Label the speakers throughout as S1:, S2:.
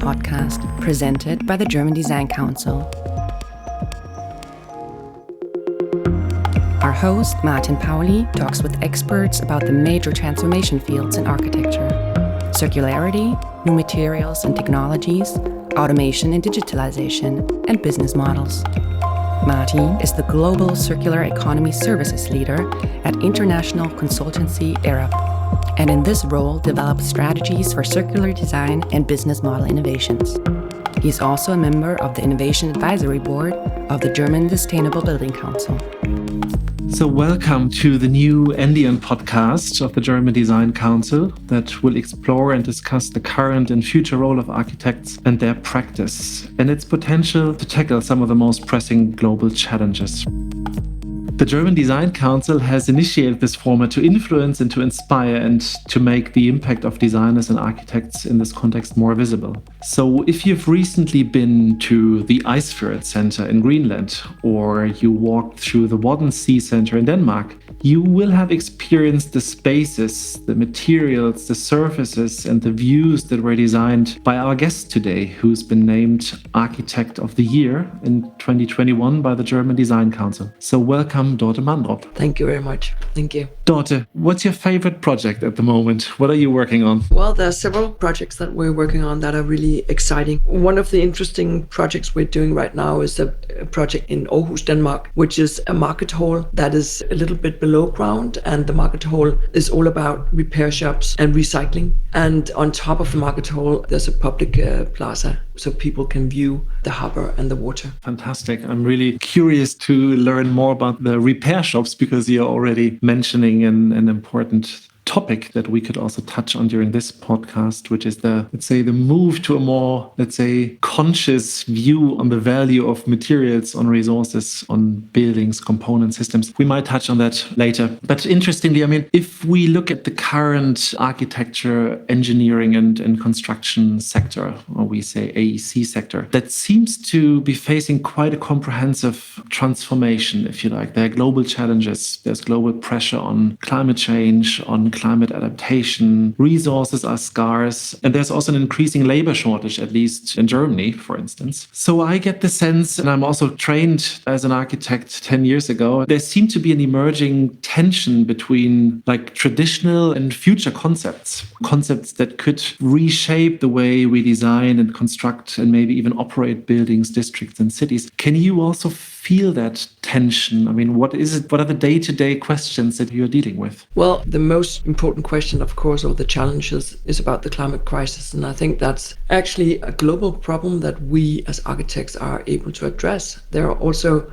S1: podcast presented by the German Design Council. Our host, Martin Pauli, talks with experts about the major transformation fields in architecture: circularity, new materials and technologies, automation and digitalization, and business models. Martin is the Global Circular Economy Services Leader at international consultancy Arup, and in this role develops strategies for circular design and business model innovations. He is also a member of the Innovation Advisory Board of the German Sustainable Building Council.
S2: So welcome to the new ndion podcast of the German Design Council that will explore and discuss the current and future role of architects and their practice and its potential to tackle some of the most pressing global challenges. The German Design Council has initiated this format to influence and to inspire and to make the impact of designers and architects in this context more visible. So if you've recently been to the Icefjord Center in Greenland, or you walked through the Wadden Sea Center in Denmark, you will have experienced the spaces, the materials, the surfaces, and the views that were designed by our guest today, who's been named Architect of the Year in 2021 by the German Design Council. So welcome, Dorte Mandrup.
S3: Thank you very much. Thank you.
S2: Dorte, what's your favorite project at the moment? What are you working on?
S3: Well, there are several projects that we're working on that are really exciting. One of the interesting projects we're doing right now is a project in Aarhus, Denmark, which is a market hall that is a little bit below ground, and the market hall is all about repair shops and recycling. And on top of the market hall, there's a public plaza so people can view the harbor and the water.
S2: Fantastic. I'm really curious to learn more about the repair shops because you're already mentioning an important topic that we could also touch on during this podcast, which is the move to a more, conscious view on the value of materials, on resources, on buildings, component systems. We might touch on that later. But interestingly, if we look at the current architecture, engineering and construction sector, or we say AEC sector, that seems to be facing quite a comprehensive transformation, if you like. There are global challenges. There's global pressure on climate change, on climate adaptation, resources are scarce, and there's also an increasing labor shortage, at least in Germany, for instance. So I get the sense, and I'm also trained as an architect 10 years ago, there seemed to be an emerging tension between traditional and future concepts that could reshape the way we design and construct and maybe even operate buildings, districts, and cities. Can you also feel that tension? What is it? What are the day-to-day questions that you're dealing with?
S3: Well, the most important question, of course, or the challenges is about the climate crisis. And I think that's actually a global problem that we as architects are able to address. There are also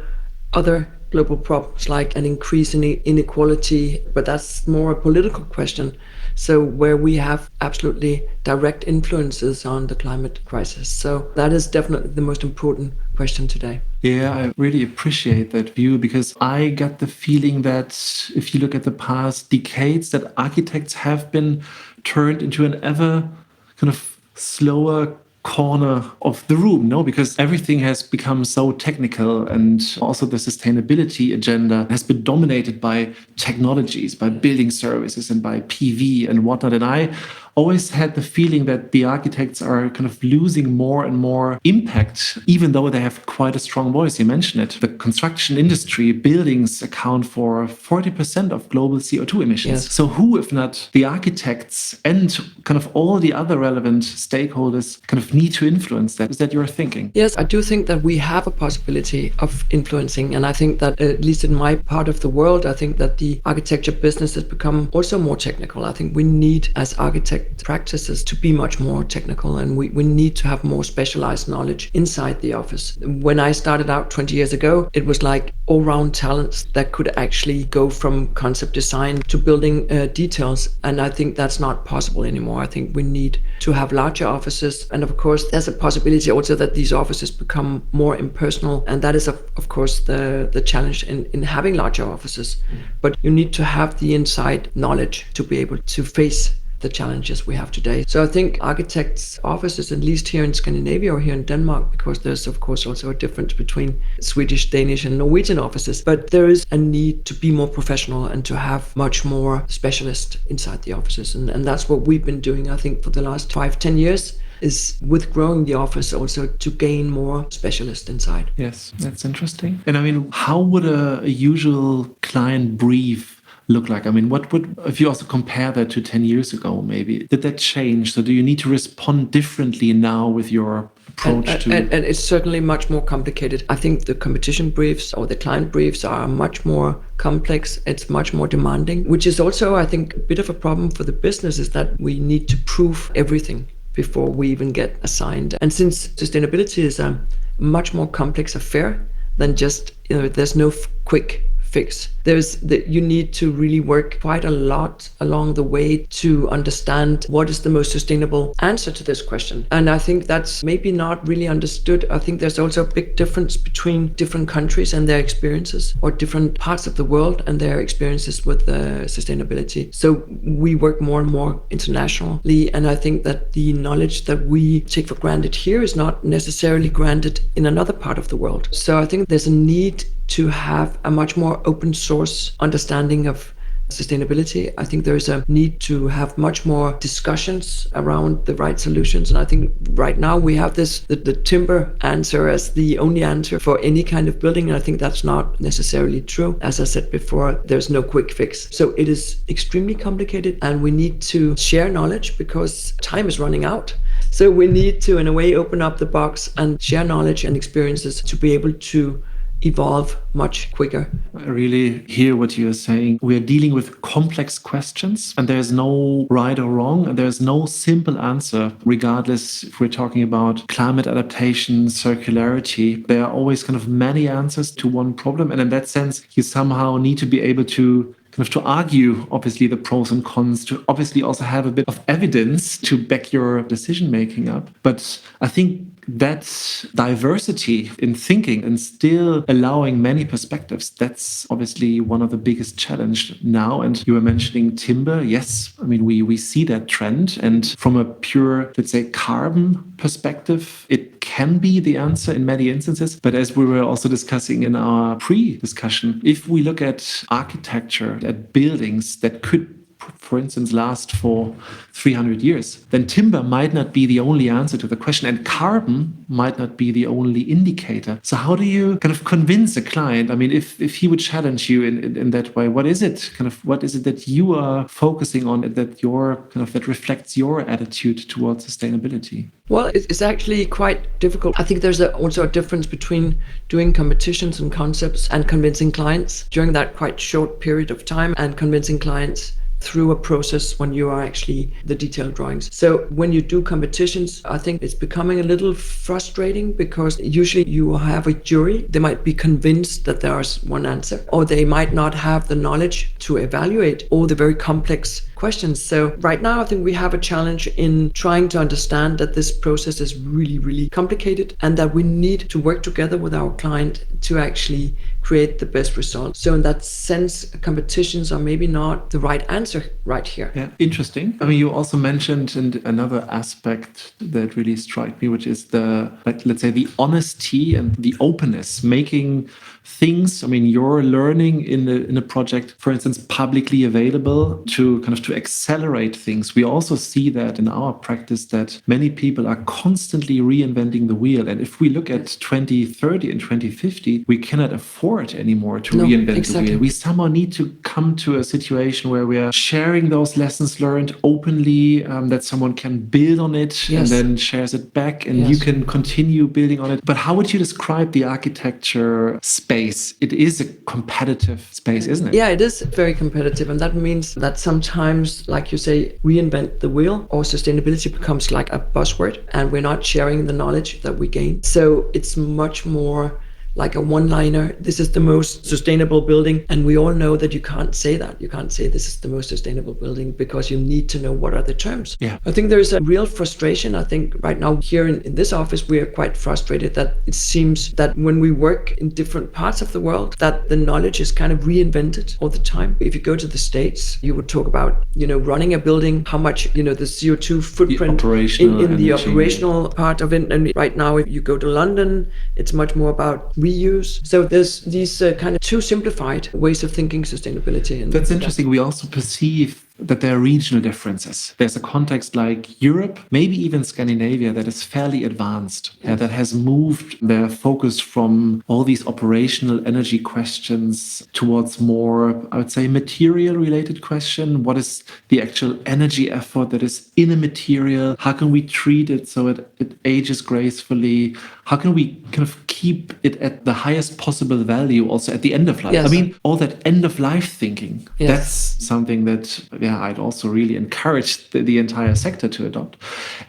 S3: other global problems like an increase in inequality, but that's more a political question. So where we have absolutely direct influences on the climate crisis. So that is definitely the most important question today.
S2: Yeah, I really appreciate that view because I get the feeling that if you look at the past decades, that architects have been turned into an ever kind of slower corner of the room, because everything has become so technical, and also the sustainability agenda has been dominated by technologies, by building services and by PV and whatnot. And I always had the feeling that the architects are kind of losing more and more impact, even though they have quite a strong voice. You mentioned it. The construction industry, buildings account for 40% of global CO2 emissions.
S3: Yes.
S2: So who, if not the architects and kind of all the other relevant stakeholders, kind of need to influence that? Is that your thinking?
S3: Yes, I do think that we have a possibility of influencing. And I think that, at least in my part of the world, I think that the architecture business has become also more technical. I think we need, as architects, practices to be much more technical, and we need to have more specialized knowledge inside the office. When I started out 20 years ago, it was like all-round talents that could actually go from concept design to building details, and I think that's not possible anymore. I think we need to have larger offices, and of course there's a possibility also that these offices become more impersonal, and that is of course the challenge in having larger offices. But you need to have the inside knowledge to be able to face the challenges we have today. So I think architects' offices, at least here in Scandinavia or here in Denmark, because there's of course also a difference between Swedish, Danish and Norwegian offices, but there is a need to be more professional and to have much more specialists inside the offices. And that's what we've been doing, I think, for the last 5-10 years. is with growing the office also to gain more specialists inside.
S2: Yes, that's interesting. And I mean, how would a usual client brief look like? I mean, what would, if you also compare that to 10 years ago, maybe, did that change? So do you need to respond differently now with your approach to...
S3: And it's certainly much more complicated. I think the competition briefs or the client briefs are much more complex. It's much more demanding, which is also, I think, a bit of a problem for the business, is that we need to prove everything before we even get assigned. And since sustainability is a much more complex affair than just, there's no quick fix. You need to really work quite a lot along the way to understand what is the most sustainable answer to this question. And I think that's maybe not really understood. I think there's also a big difference between different countries and their experiences, or different parts of the world and their experiences with sustainability. So we work more and more internationally, and I think that the knowledge that we take for granted here is not necessarily granted in another part of the world. So I think there's a need to have a much more open source understanding of sustainability. I think there is a need to have much more discussions around the right solutions. And I think right now we have the timber answer as the only answer for any kind of building. And I think that's not necessarily true. As I said before, there's no quick fix. So it is extremely complicated, and we need to share knowledge because time is running out. So we need to, in a way, open up the box and share knowledge and experiences to be able to evolve much quicker.
S2: I really hear what you're saying. We are dealing with complex questions, and there's no right or wrong, and there's no simple answer, regardless if we're talking about climate adaptation, circularity. There are always kind of many answers to one problem. And in that sense, you somehow need to be able to to argue, obviously, the pros and cons, to obviously also have a bit of evidence to back your decision making up. But I think that diversity in thinking and still allowing many perspectives, that's obviously one of the biggest challenges now. And you were mentioning timber. Yes, I mean, we see that trend. And from a pure, let's say, carbon perspective, it can be the answer in many instances. But as we were also discussing in our pre-discussion, if we look at architecture, at buildings that could, for instance, last for 300 years, then timber might not be the only answer to the question, and carbon might not be the only indicator. So how do you kind of convince a client? I mean, if he would challenge you in that way, what is it that you are focusing on that reflects your attitude towards sustainability?
S3: Well, it's actually quite difficult. I think there's also a difference between doing competitions and concepts and convincing clients during that quite short period of time, and convincing clients through a process when you are actually the detailed drawings. So when you do competitions, I think it's becoming a little frustrating, because usually you have a jury. They might be convinced that there is one answer, or they might not have the knowledge to evaluate all the very complex questions. So right now, I think we have a challenge in trying to understand that this process is really, really complicated, and that we need to work together with our client to actually create the best result. So in that sense, competitions are maybe not the right answer right here.
S2: Yeah, interesting. I mean, you also mentioned another aspect that really struck me, which is let's say the honesty and the openness, making things, I mean, you're learning in a project, for instance, publicly available to accelerate things. We also see that in our practice, that many people are constantly reinventing the wheel. And if we look at 2030 and 2050, we cannot afford anymore to reinvent the wheel. We somehow need to come to a situation where we are sharing those lessons learned openly, that someone can build on it and then shares it back, and you can continue building on it. But how would you describe the architecture space? It is a competitive space, isn't it?
S3: Yeah, it is very competitive. And that means that sometimes, like you say, reinvent the wheel, or sustainability becomes like a buzzword, and we're not sharing the knowledge that we gain. So it's much more like a one-liner. This is the most sustainable building. And we all know that you can't say that. You can't say this is the most sustainable building, because you need to know what are the terms.
S2: Yeah.
S3: I think there's a real frustration. I think right now here in this office, we are quite frustrated that it seems that when we work in different parts of the world, that the knowledge is kind of reinvented all the time. If you go to the States, you would talk about, running a building, how much, the CO2 footprint in the operational part of it. And right now, if you go to London, it's much more about reuse. So there's these kind of too simplified ways of thinking sustainability.
S2: That's interesting. We also perceive that there are regional differences. There's a context like Europe, maybe even Scandinavia, that is fairly advanced, that has moved their focus from all these operational energy questions towards more, I would say, material-related question. What is the actual energy effort that is in a material? How can we treat it so it ages gracefully? How can we kind of keep it at the highest possible value also at the end of life?
S3: Yes.
S2: I mean, all that end-of-life thinking,
S3: Yes.
S2: that's something that I'd also really encourage the entire sector to adopt.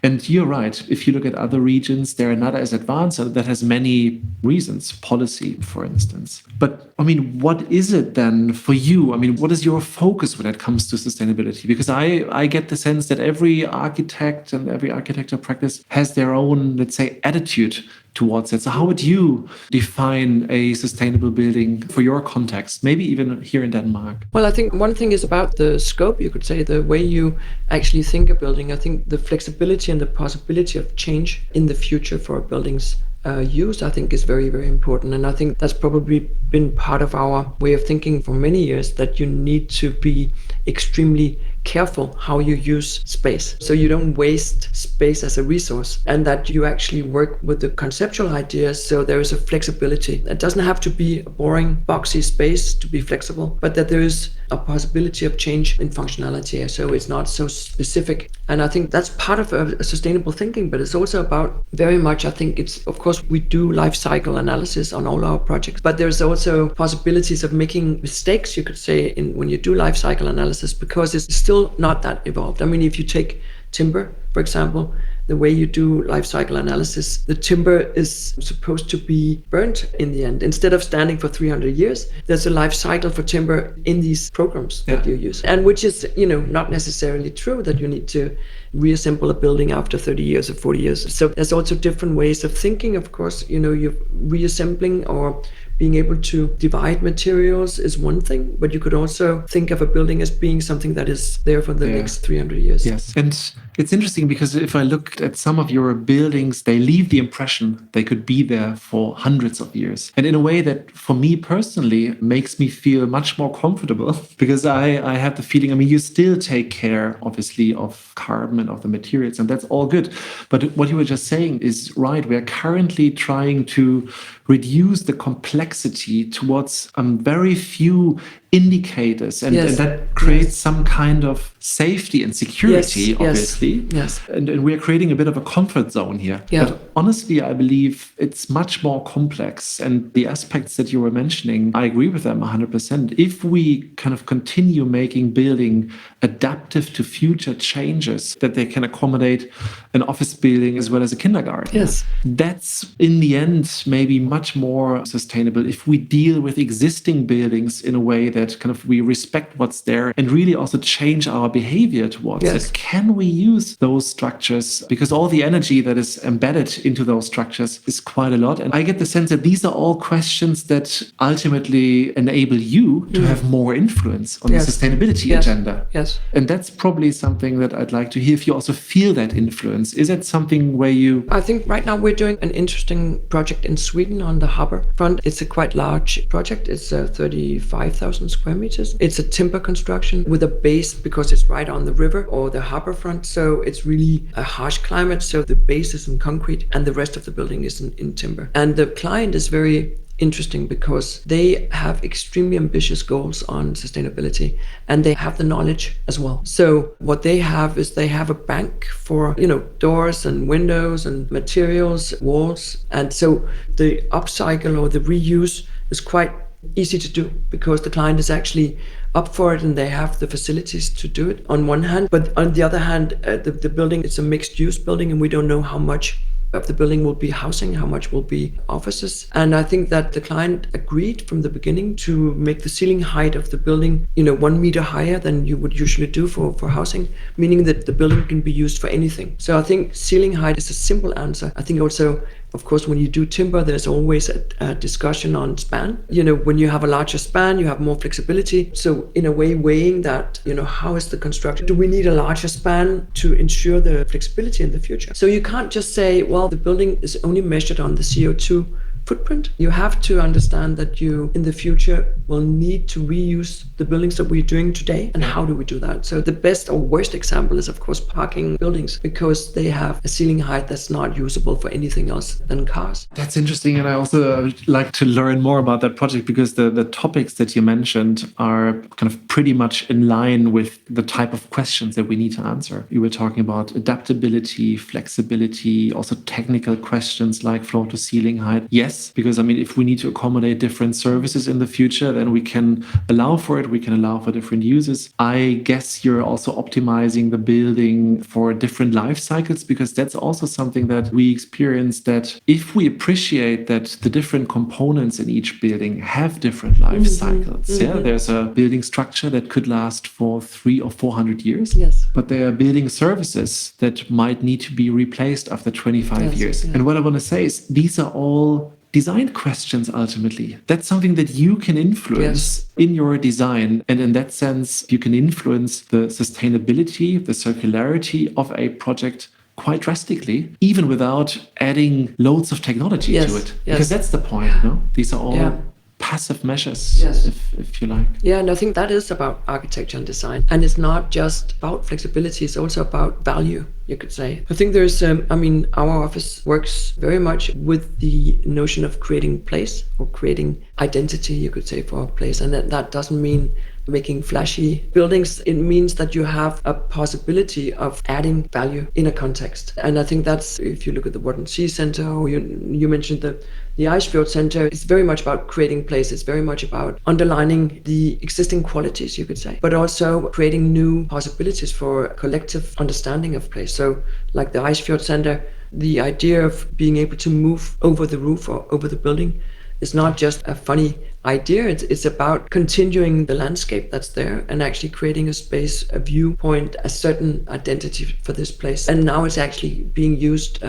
S2: And you're right. If you look at other regions, they're not as advanced. And that has many reasons, policy, for instance. But I mean, what is it then for you? I mean, what is your focus when it comes to sustainability? Because I get the sense that every architect and every architecture practice has their own, let's say, attitude towards it. So how would you define a sustainable building for your context, maybe even here in Denmark?
S3: Well, I think one thing is about the scope, you could say, the way you actually think a building. I think the flexibility and the possibility of change in the future for a building's use, I think, is very, very important. And I think that's probably been part of our way of thinking for many years, that you need to be extremely careful how you use space, so you don't waste space as a resource, and that you actually work with the conceptual ideas, so there is a flexibility. It doesn't have to be a boring, boxy space to be flexible, but that there is a possibility of change in functionality, so it's not so specific. And I think that's part of a sustainable thinking, but it's also about very much, I think it's, of course, we do life cycle analysis on all our projects, but there's also possibilities of making mistakes, you could say, when you do life cycle analysis, because it's still not that evolved. I mean, if you take timber, for example, the way you do life cycle analysis, the timber is supposed to be burnt in the end. Instead of standing for 300 years, there's a life cycle for timber in these programs that you use. And which is, not necessarily true that you need to reassemble a building after 30 years or 40 years. So there's also different ways of thinking, of course. You're reassembling or being able to divide materials is one thing, but you could also think of a building as being something that is there for the next 300 years.
S2: Yes. And it's interesting because if I looked at some of your buildings, they leave the impression they could be there for hundreds of years. And in a way that, for me personally, makes me feel much more comfortable, because I have the feeling, I mean, you still take care, obviously, of carbon and of the materials, and that's all good. But what you were just saying is right. We're currently trying to reduce the complexity towards very few indicators, and that creates some kind of safety and security, obviously.
S3: Yes.
S2: And we're creating a bit of a comfort zone here.
S3: Yeah.
S2: But honestly, I believe it's much more complex. And the aspects that you were mentioning, I agree with them 100%. If we kind of continue making building adaptive to future changes, that they can accommodate an office building as well as a kindergarten.
S3: Yes.
S2: That's in the end maybe much more sustainable if we deal with existing buildings in a way that kind of we respect what's there and really also change our behavior towards it. Can we use those structures? Because all the energy that is embedded into those structures is quite a lot. And I get the sense that these are all questions that ultimately enable you to have more influence on the sustainability agenda.
S3: Yes.
S2: And that's probably something that I'd like to hear if you also feel that influence. Is it something where you...
S3: I think right now we're doing an interesting project in Sweden on the harbor front. It's a quite large project. It's 35,000 square meters. It's a timber construction with a base because it's right on the river or the harbor front. So it's really a harsh climate. So the base is in concrete and the rest of the building is in timber. And the client is very interesting because they have extremely ambitious goals on sustainability and they have the knowledge as well. So what they have is they have a bank for, doors and windows and materials, walls. And so the upcycle or the reuse is quite easy to do because the client is actually up for it and they have the facilities to do it on one hand. But on the other hand, the building, it's a mixed use building and we don't know how much of the building will be housing, how much will be offices. And I think that the client agreed from the beginning to make the ceiling height of the building, 1 meter higher than you would usually do for housing, meaning that the building can be used for anything. So I think ceiling height is a simple answer. I think also, of course, when you do timber, there's always a discussion on span. When you have a larger span, you have more flexibility. So in a way, weighing that, how is the construction? Do we need a larger span to ensure the flexibility in the future? So you can't just say, well, the building is only measured on the CO2 footprint. You have to understand that you, in the future, will need to reuse the buildings that we're doing today. And how do we do that? So the best or worst example is, of course, parking buildings, because they have a ceiling height that's not usable for anything else than cars.
S2: That's interesting. And I also would like to learn more about that project, because the topics that you mentioned are kind of pretty much in line with the type of questions that we need to answer. You were talking about adaptability, flexibility, also technical questions like floor to ceiling height. Yes, because I mean, if we need to accommodate different services in the future, then we can allow for it. We can allow for different uses. I guess you're also optimizing the building for different life cycles, because that's also something that we experience, that if we appreciate that the different components in each building have different life cycles. Yeah, there's a building structure that could last for 300 or 400 years.
S3: Yes.
S2: But there are building services that might need to be replaced after 25 years.
S3: Yeah.
S2: And what I want to say is, these are all design questions ultimately. That's something that you can influence in your design. And in that sense, you can influence the sustainability, the circularity of a project quite drastically, even without adding loads of technology to it. Because that's the point, no? These are all passive measures, if you like.
S3: Yeah, and I think that is about architecture and design. And it's not just about flexibility, it's also about value, you could say. I think there's, our office works very much with the notion of creating place, or creating identity, you could say, for a place. And that doesn't mean making flashy buildings. It means that you have a possibility of adding value in a context. And I think that's, if you look at the Water and Sea Center, or you mentioned the Icefjord Center, it's very much about creating place. It's very much about underlining the existing qualities, you could say, but also creating new possibilities for a collective understanding of place. So like the Icefjord Center, the idea of being able to move over the roof or over the building is not just a funny idea. It's about continuing the landscape that's there and actually creating a space, a viewpoint, a certain identity for this place. And now it's actually being used.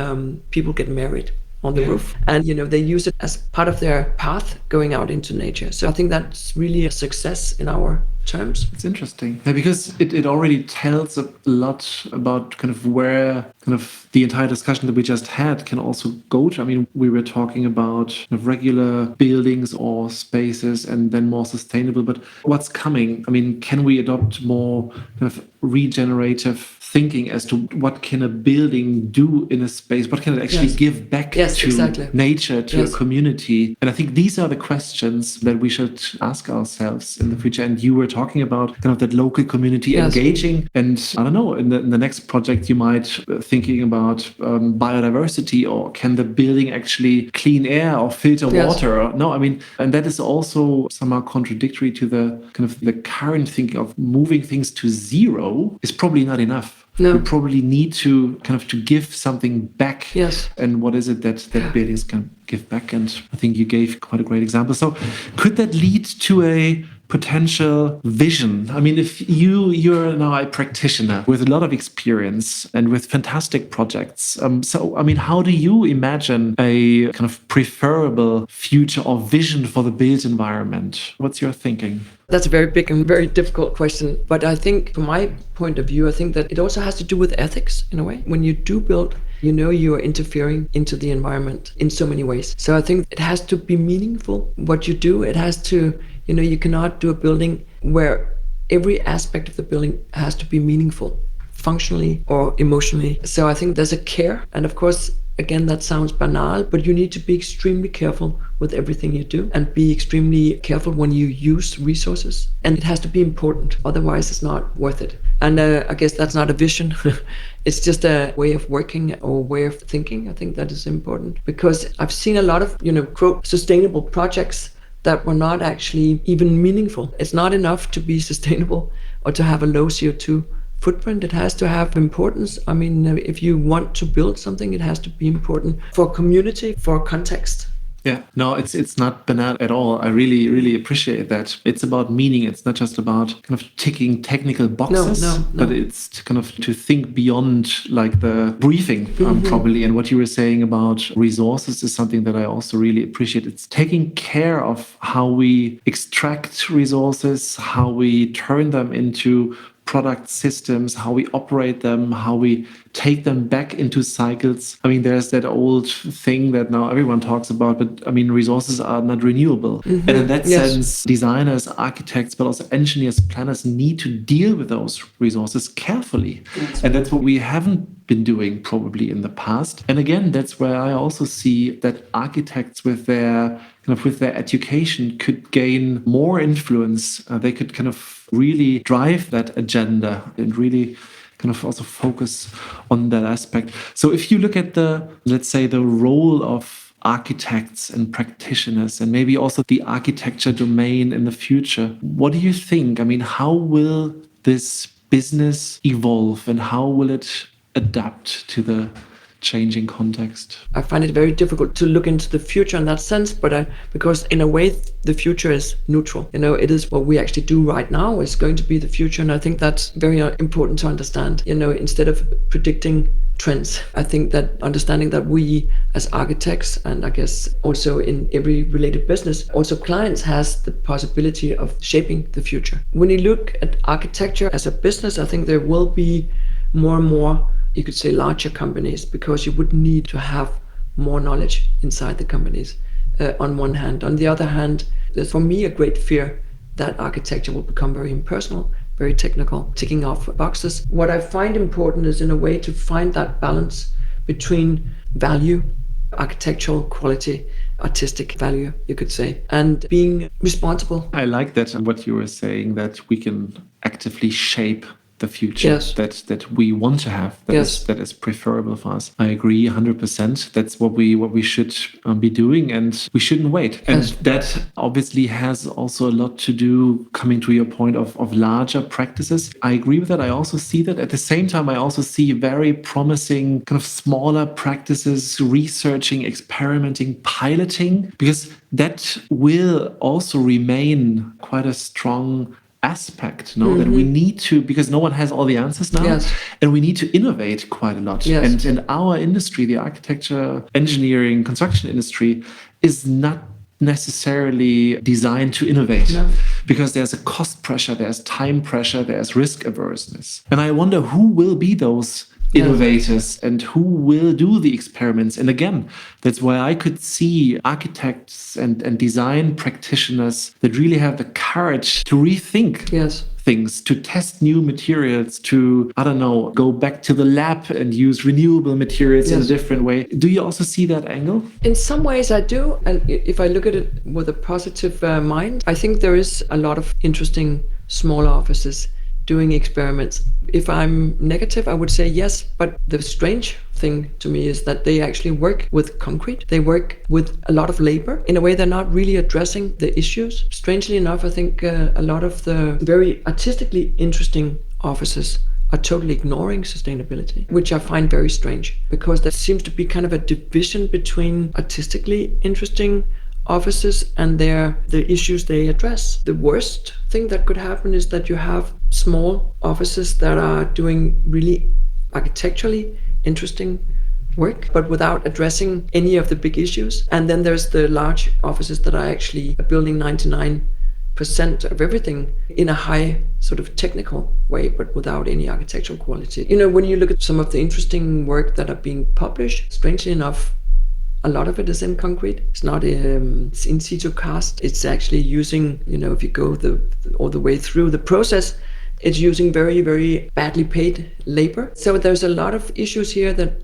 S3: People get married on the roof, and they use it as part of their path going out into nature. So I think that's really a success in our terms.
S2: It's interesting. Yeah, because it already tells a lot about kind of where kind of the entire discussion that we just had can also go to. I mean, we were talking about kind of regular buildings or spaces and then more sustainable, but what's coming? I mean, can we adopt more kind of regenerative thinking as to what can a building do in a space? What can it actually give back to nature, to a community? And I think these are the questions that we should ask ourselves in the future. And you were talking about kind of that local community engaging. And I don't know, in the next project, you might thinking about biodiversity, or can the building actually clean air or filter water? No, I mean, and that is also somehow contradictory to the kind of the current thinking of moving things to zero is probably not enough. No. We probably need to kind of to give something back.
S3: Yes.
S2: And what is it that buildings can give back? And I think you gave quite a great example. So could that lead to a potential vision? I mean, if you're now a practitioner with a lot of experience and with fantastic projects. So, I mean, how do you imagine a kind of preferable future or vision for the built environment? What's your thinking?
S3: That's a very big and very difficult question. But I think from my point of view, I think that it also has to do with ethics in a way. When you do build, you are interfering into the environment in so many ways. So I think it has to be meaningful what you do. It has to, you cannot do a building where every aspect of the building has to be meaningful, functionally or emotionally. So I think there's a care. And of course, again, that sounds banal, but you need to be extremely careful with everything you do and be extremely careful when you use resources. And it has to be important. Otherwise, it's not worth it. And I guess that's not a vision. It's just a way of working or way of thinking. I think that is important because I've seen a lot of, quote, sustainable projects that were not actually even meaningful. It's not enough to be sustainable or to have a low CO2 footprint. It has to have importance. I mean, if you want to build something, it has to be important for community, for context.
S2: Yeah, no, it's not banal at all. I really, really appreciate that. It's about meaning. It's not just about kind of ticking technical boxes,
S3: no.
S2: but it's kind of to think beyond like the briefing probably. And what you were saying about resources is something that I also really appreciate. It's taking care of how we extract resources, how we turn them into product systems, how we operate them, how we take them back into cycles. I mean, there's that old thing that now everyone talks about, but I mean, resources are not renewable. And in that sense, designers, architects, but also engineers, planners need to deal with those resources carefully. And that's what we haven't been doing probably in the past. And again, that's where I also see that architects with their education could gain more influence. They could kind of really drive that agenda and really kind of also focus on that aspect. So if you look at let's say the role of architects and practitioners and maybe also the architecture domain in the future, what do you think? I mean, how will this business evolve and how will it adapt to the changing context?
S3: I find it very difficult to look into the future in that sense, but because in a way the future is neutral. It is what we actually do right now is going to be the future, and I think that's very important to understand. Instead of predicting trends, I think that understanding that we as architects, and I guess also in every related business, also clients has the possibility of shaping the future. When you look at architecture as a business, I think there will be more and more, you could say, larger companies, because you would need to have more knowledge inside the companies on one hand. On the other hand, there's for me a great fear that architecture will become very impersonal, very technical, ticking off boxes. What I find important is in a way to find that balance between value, architectural quality, artistic value, you could say, and being responsible.
S2: I like that, and what you were saying, that we can actively shape the future that we want to have, that is preferable for us. I agree 100%. That's what we should be doing, and we shouldn't wait. And that obviously has also a lot to do, coming to your point of larger practices. I agree with that. I also see that. At the same time, I also see very promising kind of smaller practices, researching, experimenting, piloting, because that will also remain quite a strong aspect, that we need to, because no one has all the answers now, and we need to innovate quite a lot. And in our industry, the architecture, engineering, construction industry is not necessarily designed to innovate, because there's a cost pressure, there's time pressure, there's risk averseness. And I wonder who will be those innovators and who will do the experiments. And again, that's why I could see architects and design practitioners that really have the courage to rethink things, to test new materials, to, go back to the lab and use renewable materials in a different way. Do you also see that angle?
S3: In some ways I do. And if I look at it with a positive mind, I think there is a lot of interesting smaller offices doing experiments. If I'm negative, I would say yes, but the strange thing to me is that they actually work with concrete. They work with a lot of labor. In a way, they're not really addressing the issues. Strangely enough, I think a lot of the very artistically interesting offices are totally ignoring sustainability, which I find very strange, because there seems to be kind of a division between artistically interesting offices and the issues they address. The worst thing that could happen is that you have small offices that are doing really architecturally interesting work, but without addressing any of the big issues. And then there's the large offices that are actually building 99% of everything in a high sort of technical way, but without any architectural quality. When you look at some of the interesting work that are being published, strangely enough, a lot of it is in concrete. It's not it's in situ cast. It's actually using, if you go all the way through the process, it's using very, very badly paid labor. So there's a lot of issues here that,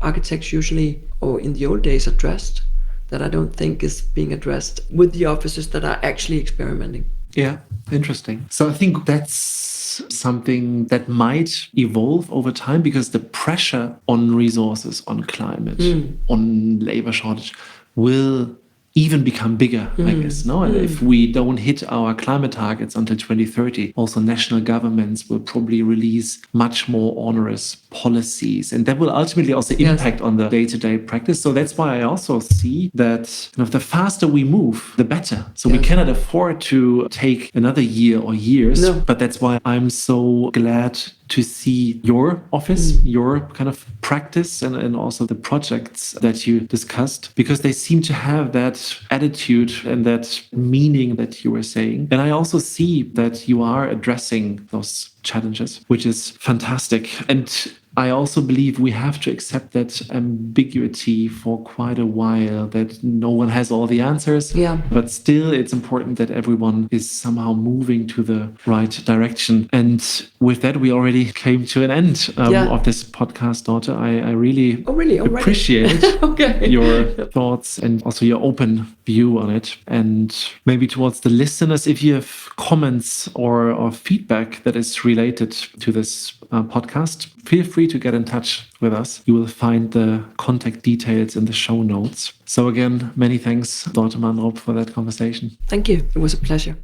S3: architects usually, or in the old days, addressed, that I don't think is being addressed with the offices that are actually experimenting.
S2: Yeah, interesting. So I think that's something that might evolve over time, because the pressure on resources, on climate, on labor shortage will even become bigger, I guess. No, and if we don't hit our climate targets until 2030, also national governments will probably release much more onerous policies, and that will ultimately also impact on the day-to-day practice. So that's why I also see that the faster we move, the better. So we cannot afford to take another year or years, but that's why I'm so glad to see your office, your kind of practice, and also the projects that you discussed, because they seem to have that attitude and that meaning that you were saying. And I also see that you are addressing those challenges, which is fantastic. And I also believe we have to accept that ambiguity for quite a while, that no one has all the answers.
S3: Yeah.
S2: But still, it's important that everyone is somehow moving to the right direction. And with that, we already came to an end of this podcast, Dorte. I really appreciate your thoughts and also your open view on it. And maybe towards the listeners, if you have comments or feedback that is related to this podcast, feel free to get in touch with us. You will find the contact details in the show notes. So again, many thanks, Dorte Mandrup, for that conversation.
S3: Thank you. It was a pleasure.